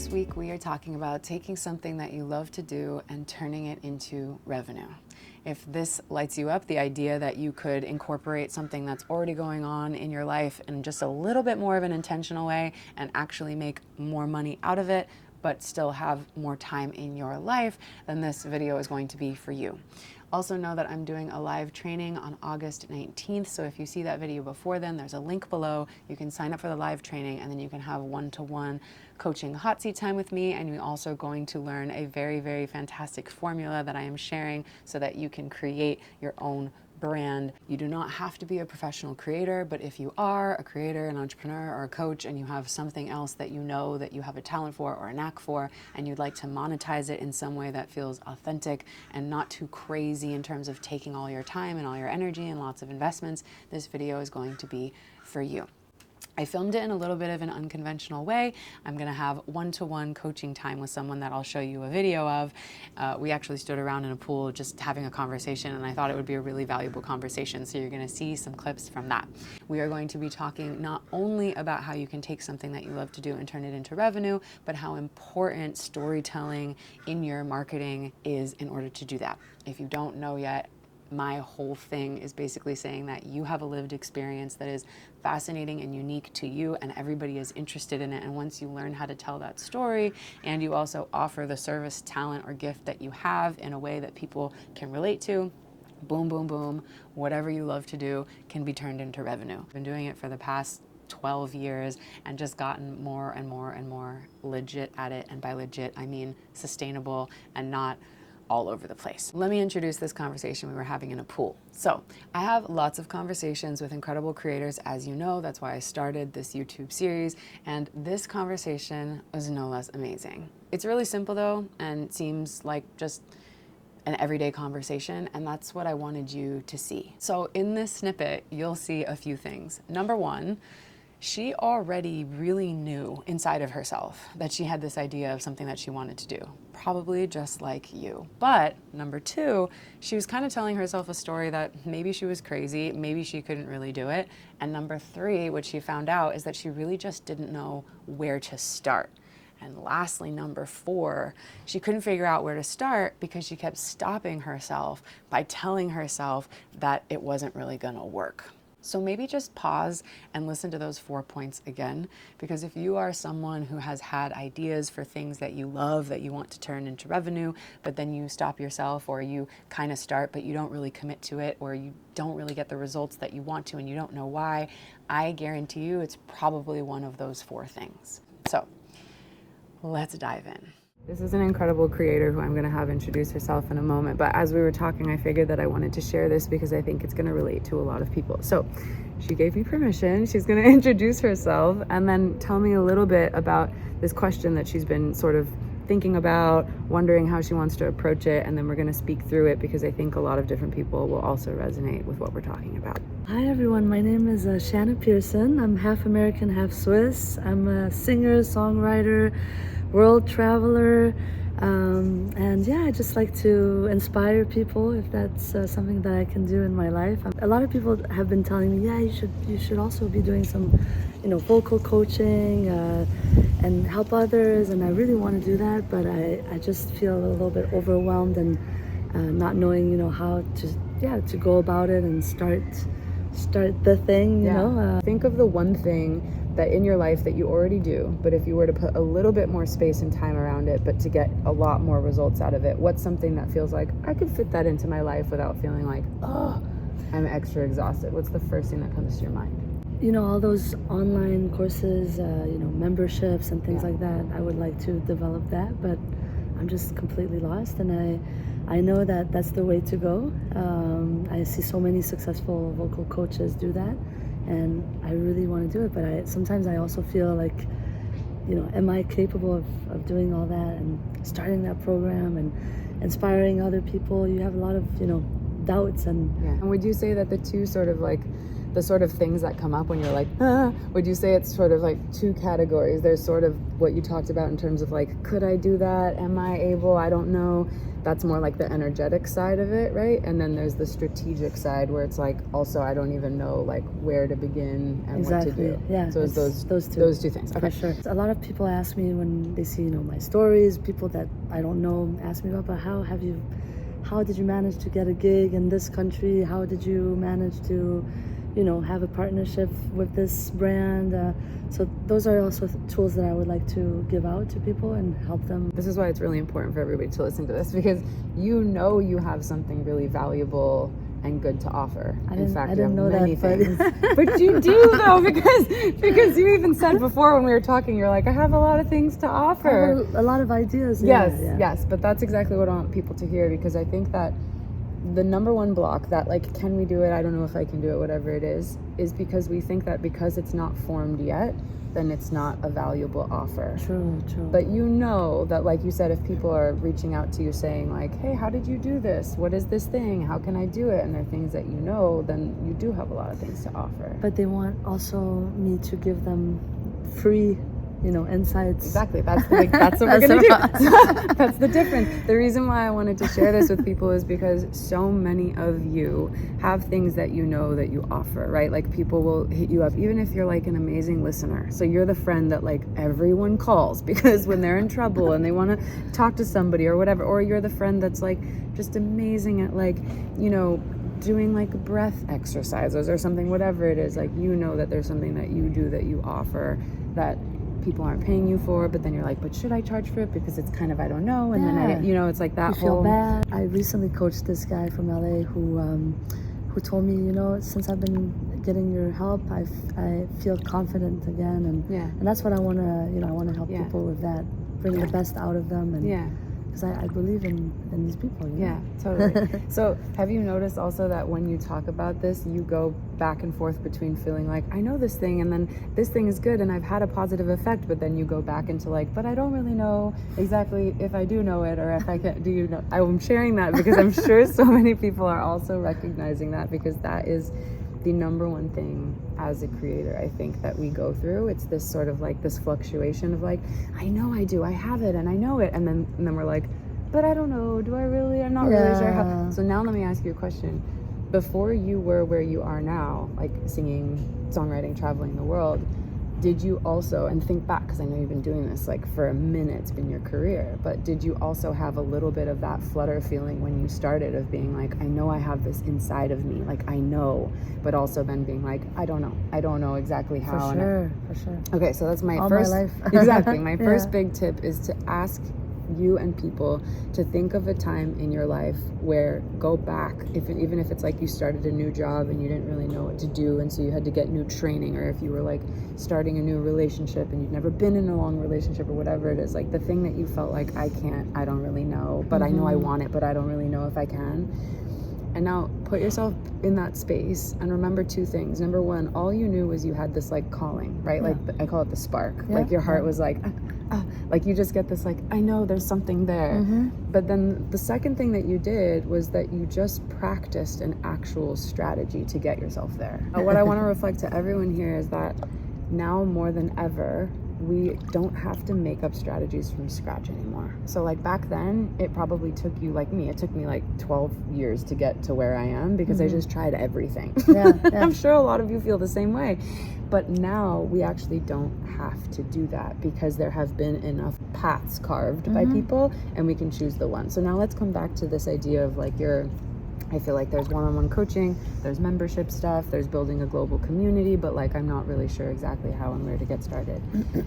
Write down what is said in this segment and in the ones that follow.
This week we are talking about taking something that you love to do and turning it into revenue. If this lights you up, the idea that you could incorporate something that's already going on in your life in just a little bit more of an intentional way and actually make more money out of it, but still have more time in your life, then this video is going to be for you. Also know that I'm doing a live training on August 19th, so if you see that video before then, there's a link below. You can sign up for the live training and then you can have one-to-one coaching hot seat time with me, and you're also going to learn a very, very fantastic formula that I am sharing so that you can create your own brand. You do not have to be a professional creator, but if you are a creator, an entrepreneur, or a coach, and you have something else that you know that you have a talent for or a knack for, and you'd like to monetize it in some way that feels authentic and not too crazy in terms of taking all your time and all your energy and lots of investments, this video is going to be for you. I filmed it in a little bit of an unconventional way. I'm gonna have one-to-one coaching time with someone that I'll show you a video of. We actually stood around in a pool just having a conversation, and I thought it would be a really valuable conversation, so you're gonna see some clips from that. We are going to be talking not only about how you can take something that you love to do and turn it into revenue, but how important storytelling in your marketing is in order to do that. If you don't know yet, my whole thing is basically saying that you have a lived experience that is fascinating and unique to you, and everybody is interested in it. And once you learn how to tell that story, and you also offer the service, talent, or gift that you have in a way that people can relate to, boom, boom, boom, whatever you love to do can be turned into revenue. I've been doing it for the past 12 years and just gotten more and more and more legit at it. And by legit, I mean sustainable and not all over the place. Let me introduce this conversation we were having in a pool. So I have lots of conversations with incredible creators, as you know. That's why I started this YouTube series, and this conversation was no less amazing. It's really simple though, and seems like just an everyday conversation, and that's what I wanted you to see. So in this snippet, you'll see a few things. Number one, she already really knew inside of herself that she had this idea of something that she wanted to do, probably just like you. But number two, she was kind of telling herself a story that maybe she was crazy, maybe she couldn't really do it. And number three, what she found out is that she really just didn't know where to start. And lastly, number four, she couldn't figure out where to start because she kept stopping herself by telling herself that it wasn't really gonna work. So maybe just pause and listen to those 4 points again, because if you are someone who has had ideas for things that you love, that you want to turn into revenue, but then you stop yourself, or you kind of start but you don't really commit to it, or you don't really get the results that you want to and you don't know why, I guarantee you it's probably one of those 4 things. So let's dive in. This is an incredible creator who I'm going to have introduce herself in a moment, but as we were talking, I figured that I wanted to share this because I think it's going to relate to a lot of people. So she gave me permission. She's going to introduce herself and then tell me a little bit about this question that she's been sort of thinking about, wondering how she wants to approach it, and then we're going to speak through it because I think a lot of different people will also resonate with what we're talking about. Hi everyone, my name is Shana Pearson. I'm half American, half Swiss. I'm a singer, songwriter, world traveler, and yeah, I just like to inspire people if that's something that I can do in my life. A lot of people have been telling me, yeah, you should also be doing some, vocal coaching and help others, and I really want to do that, but I just feel a little bit overwhelmed and not knowing, how to go about it and start the thing, you know. Think of the one thing that in your life that you already do, but if you were to put a little bit more space and time around it, but to get a lot more results out of it, what's something that feels like I could fit that into my life without feeling like, oh, I'm extra exhausted? What's the first thing that comes to your mind? All those online courses, memberships and things like that. I would like to develop that, but I'm just completely lost, and I know that that's the way to go. I see so many successful vocal coaches do that, and I really want to do it, but sometimes I also feel like, am I capable of doing all that and starting that program and inspiring other people? You have a lot of, doubts. And And would you say that the two sort of like the sort of things that come up when you're like, would you say it's sort of like two categories? There's sort of what you talked about in terms of like, could I do that? Am I able? I don't know. That's more like the energetic side of it, right? And then there's the strategic side where it's like, also, I don't even know like where to begin and what to do. Yeah. So it's those two things. Okay. For sure. A lot of people ask me when they see, my stories, people that I don't know ask me about, but how did you manage to get a gig in this country? How did you manage to, have a partnership with this brand? So those are also tools that I would like to give out to people and help them. This is why it's really important for everybody to listen to this, because you have something really valuable and good to offer. In fact, you have many things. But you do though, because you even said before when we were talking, you're like, I have a lot of things to offer. I have a lot of ideas. Yes, but that's exactly what I want people to hear, because I think that the number one block that like, can we do it? I don't know if I can do it, whatever it is because we think that because it's not formed yet, then it's not a valuable offer. True. But that, like you said, if people are reaching out to you saying like, hey, how did you do this? What is this thing? How can I do it? And they're things that then you do have a lot of things to offer. But they want also me to give them free insights. Exactly. That's what we're going to do. That's the difference. The reason why I wanted to share this with people is because so many of you have things that that you offer, right? Like people will hit you up, even if you're like an amazing listener. So you're the friend that like everyone calls because when they're in trouble and they want to talk to somebody or whatever, or you're the friend that's like just amazing at like, doing like breath exercises or something, whatever it is, like that there's something that you do that you offer that people aren't paying you for, but then you're like, but should I charge for it? Because it's kind of, I don't know. And then it's like that you feel bad. I recently coached this guy from LA who told me, since I've been getting your help, I feel confident again. And that's what I want to, I want to help people with that, bring the best out of them. And because I believe in these people. Yeah, totally. So have you noticed also that when you talk about this, you go back and forth between feeling like, I know this thing, and then this thing is good, and I've had a positive effect, but then you go back into like, but I don't really know exactly if I do know it, or if I can, do you know? I'm sharing that because I'm sure so many people are also recognizing that, because that is the number one thing as a creator, I think, that we go through. It's this sort of like this fluctuation of like, I know I do, I have it, and I know it, and then we're like, but I don't know, do I really? I'm not really sure how. So now let me ask you a question. Before you were where you are now, like singing, songwriting, traveling the world, did you also, and think back, because I know you've been doing this like for a minute, it's been your career, but did you also have a little bit of that flutter feeling when you started of being like, I know I have this inside of me, like I know, but also then being like, I don't know exactly how. For sure. Okay, so that's my all first, my life. Exactly, my first big tip is to ask you and people to think of a time in your life where, go back, even if it's like you started a new job and you didn't really know what to do, and so you had to get new training, or if you were like starting a new relationship and you've never been in a long relationship, or whatever it is, like the thing that you felt like, I don't really know, but I know I want it, but I don't really know if I can. And now put yourself in that space and remember two things. Number one, all you knew was you had this like calling, right? Like I call it the spark. Like your heart was like, like you just get this like, I know there's something there. But then the second thing that you did was that you just practiced an actual strategy to get yourself there. What I want to reflect to everyone here is that now more than ever, we don't have to make up strategies from scratch anymore. So like back then, it probably took you, like me, it took me like 12 years to get to where I am, because I just tried everything. I'm sure a lot of you feel the same way. But now we actually don't have to do that, because there have been enough paths carved by people, and we can choose the one. So now let's come back to this idea of like I feel like there's one-on-one coaching, there's membership stuff, there's building a global community, but like I'm not really sure exactly how and where to get started.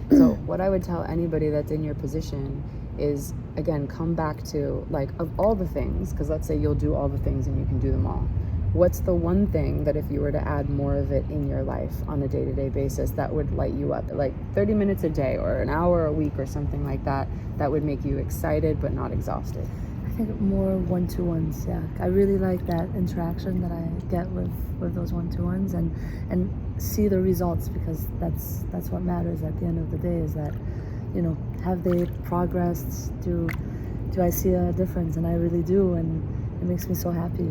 So what I would tell anybody that's in your position is, again, come back to like, of all the things, because let's say you'll do all the things and you can do them all. What's the one thing that if you were to add more of it in your life on a day-to-day basis that would light you up, like 30 minutes a day or an hour a week or something like that, that would make you excited but not exhausted? I think more one-to-ones. I really like that interaction that I get with those one-to-ones, and see the results, because that's what matters at the end of the day, is that, have they progressed? Do I see a difference? And I really do, and it makes me so happy.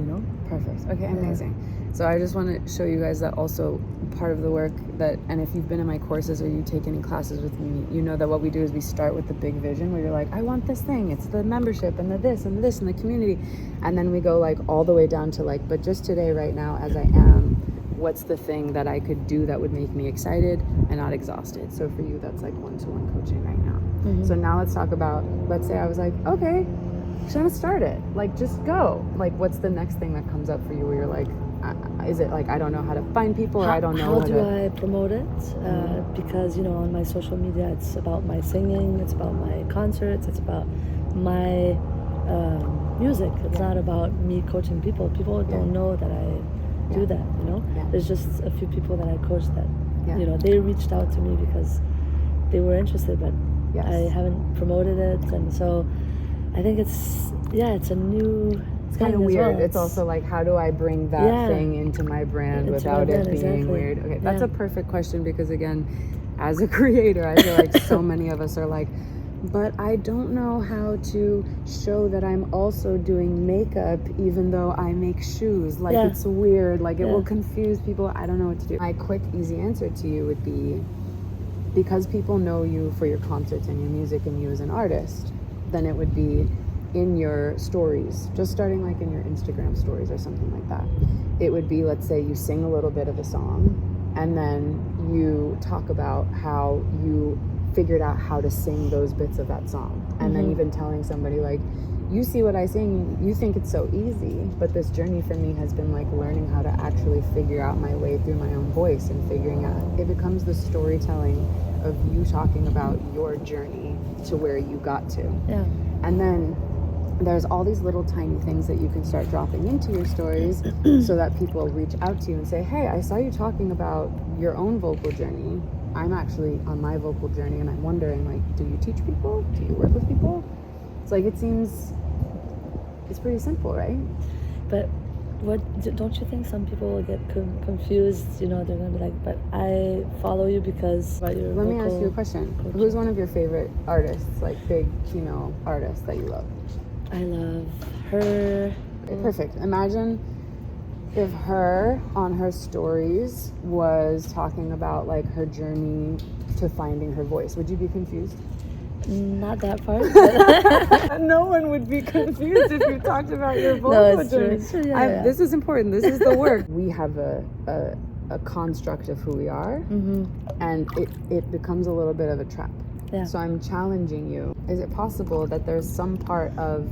Perfect. Okay, amazing. So I just want to show you guys that also part of the work that, and if you've been in my courses or you take any classes with me, you know that what we do is we start with the big vision where you're like, I want this thing, it's the membership and the this and this and the community, and then we go like all the way down to like, but just today, right now, as I am, what's the thing that I could do that would make me excited and not exhausted? So for you, that's like one-to-one coaching right now. Mm-hmm. So now let's talk about, let's say I was like, okay, Shana, start it, like just go. Like what's the next thing that comes up for you where you're like, is it like I don't know how to find people, or I don't know how do I promote it? Because on my social media, it's about my singing, it's about my concerts, it's about my music. It's not about me coaching people. People don't know that I do that. There's just a few people that I coach that they reached out to me because they were interested, but I haven't promoted it, and so I think it's a new. It's kind of weird. It's also like, how do I bring that thing into my brand without it being weird? Okay, that's a perfect question, because again, as a creator, I feel like so many of us are like, but I don't know how to show that I'm also doing makeup even though I make shoes. Like it's weird, like it will confuse people. I don't know what to do. My quick, easy answer to you would be, because people know you for your concerts and your music and you as an artist, then it would be in your stories, just starting like in your Instagram stories or something like that. It would be, let's say you sing a little bit of a song and then you talk about how you figured out how to sing those bits of that song. And then even telling somebody like, you see what I sing, you think it's so easy, but this journey for me has been like learning how to actually figure out my way through my own voice and figuring out, it becomes the storytelling of you talking about your journey to where you got to. Yeah. And then there's all these little tiny things that you can start dropping into your stories so that people reach out to you and say, hey, I saw you talking about your own vocal journey. I'm actually on my vocal journey and I'm wondering, like, do you teach people? Do you work with people? It's like, it's pretty simple, right? But don't you think some people will get confused? They're going to be like, but I follow you because about your Let me ask you a question. coaching. Who's one of your favorite artists, like big female artists that you love? I love her. Okay, perfect. Imagine if her on her stories was talking about like her journey to finding her voice. Would you be confused? Not that part. No one would be confused if you talked about your vocal journey. True. Yeah. This is important. This is the work. We have a construct of who we are, and it becomes a little bit of a trap. Yeah. So I'm challenging you. Is it possible that there's some part of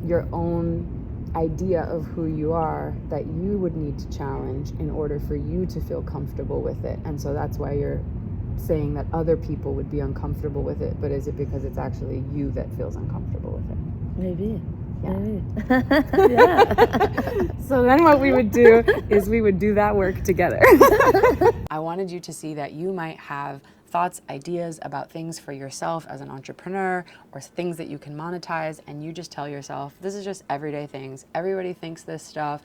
your own idea of who you are that you would need to challenge in order for you to feel comfortable with it? And so that's why you're saying that other people would be uncomfortable with it, but is it because it's actually you that feels uncomfortable with it? Maybe. Yeah. So then what we would do is we would do that work together. I wanted you to see that you might have thoughts, ideas about things for yourself as an entrepreneur or things that you can monetize, and you just tell yourself, this is just everyday things. Everybody thinks this stuff.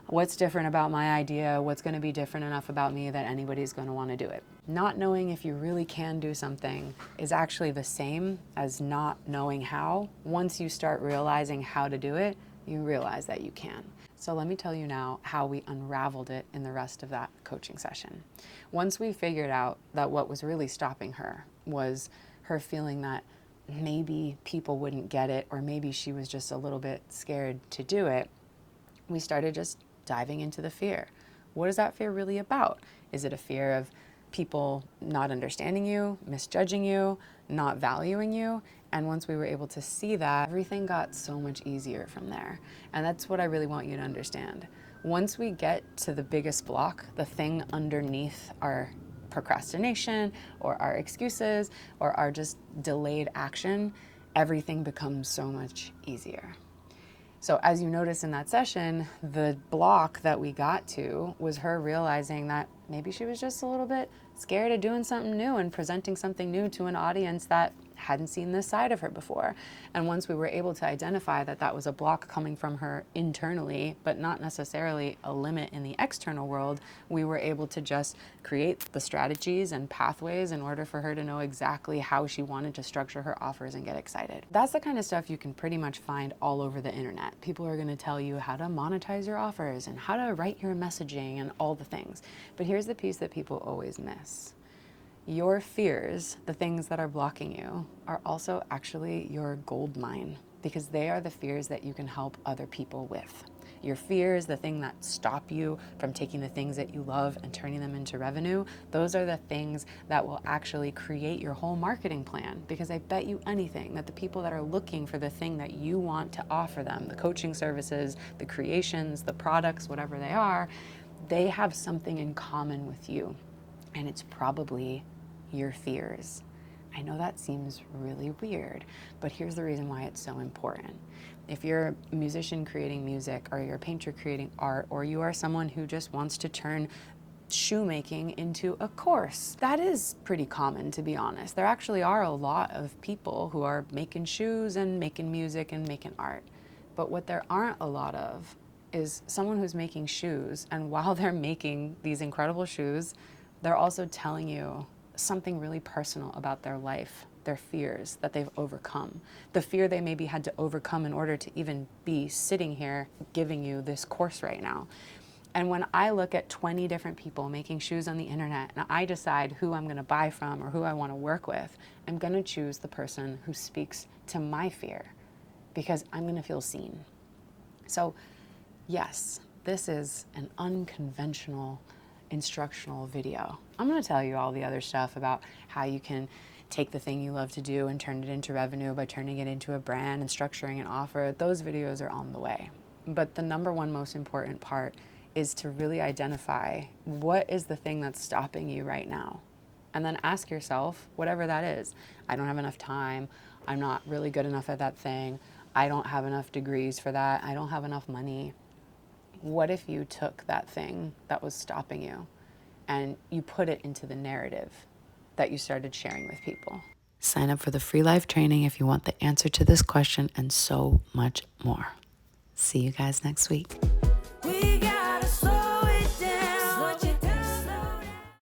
What's different about my idea? What's going to be different enough about me that anybody's going to want to do it? Not knowing if you really can do something is actually the same as not knowing how. Once you start realizing how to do it, you realize that you can. So let me tell you now how we unraveled it in the rest of that coaching session. Once we figured out that what was really stopping her was her feeling that maybe people wouldn't get it, or maybe she was just a little bit scared to do it, we started just diving into the fear. What is that fear really about? Is it a fear of people not understanding you, misjudging you, not valuing you? And once we were able to see that, everything got so much easier from there. And that's what I really want you to understand. Once we get to the biggest block, the thing underneath our procrastination or our excuses or our just delayed action, everything becomes so much easier. So as you notice in that session, the block that we got to was her realizing that maybe she was just a little bit scared of doing something new and presenting something new to an audience that hadn't seen this side of her before. And once we were able to identify that that was a block coming from her internally, but not necessarily a limit in the external world, we were able to just create the strategies and pathways in order for her to know exactly how she wanted to structure her offers and get excited. That's the kind of stuff you can pretty much find all over the internet. People are going to tell you how to monetize your offers and how to write your messaging and all the things. But here's the piece that people always miss. Your fears, the things that are blocking you, are also actually your gold mine, because they are the fears that you can help other people with. Your fears, the thing that stop you from taking the things that you love and turning them into revenue, those are the things that will actually create your whole marketing plan. Because I bet you anything that the people that are looking for the thing that you want to offer them, the coaching services, the creations, the products, whatever they are, they have something in common with you. And it's probably your fears. I know that seems really weird, but here's the reason why it's so important. If you're a musician creating music, or you're a painter creating art, or you are someone who just wants to turn shoemaking into a course, that is pretty common, to be honest. There actually are a lot of people who are making shoes and making music and making art. But what there aren't a lot of is someone who's making shoes, and while they're making these incredible shoes, they're also telling you something really personal about their life, their fears that they've overcome, the fear they maybe had to overcome in order to even be sitting here giving you this course right now. And when I look at 20 different people making shoes on the internet, and I decide who I'm going to buy from or who I want to work with, I'm going to choose the person who speaks to my fear, because I'm going to feel seen. So yes, this is an unconventional instructional video. I'm going to tell you all the other stuff about how you can take the thing you love to do and turn it into revenue by turning it into a brand and structuring an offer. Those videos are on the way. But the number one most important part is to really identify what is the thing that's stopping you right now. And then ask yourself, whatever that is, I don't have enough time, I'm not really good enough at that thing, I don't have enough degrees for that, I don't have enough money. What if you took that thing that was stopping you and you put it into the narrative that you started sharing with people? Sign up for the free live training if you want the answer to this question and so much more. See you guys next week.